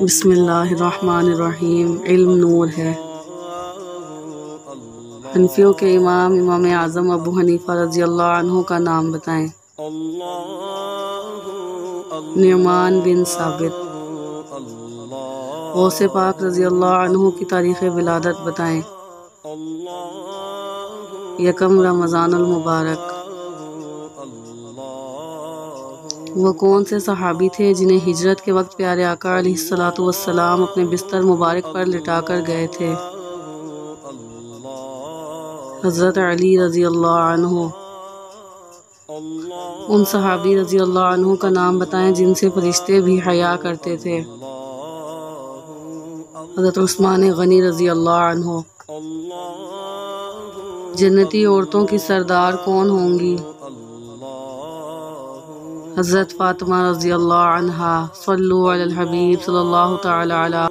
بسم اللہ الرحمن الرحیم۔ علم نور ہے۔ حنفیوں کے امام اعظم ابو حنیفہ رضی اللہ عنہ کا نام بتائیں۔ نعمان بن ثابت۔ غوث پاک رضی اللہ عنہ کی تاریخ ولادت بتائیں۔ یکم رمضان المبارک۔ وہ کون سے صحابی تھے جنہیں ہجرت کے وقت پیارے آقا علیہ الصلوۃ والسلام اپنے بستر مبارک پر لٹا کر گئے تھے؟ حضرت علی رضی اللہ عنہ۔ ان صحابی رضی اللہ عنہ کا نام بتائیں جن سے فرشتے بھی حیا کرتے تھے؟ حضرت عثمان غنی رضی اللہ عنہ۔ جنتی عورتوں کی سردار کون ہوں گی؟ حضرت فاطمہ رضی اللہ عنہا۔ صلو علی الحبیب صلی اللہ تعالی علیہ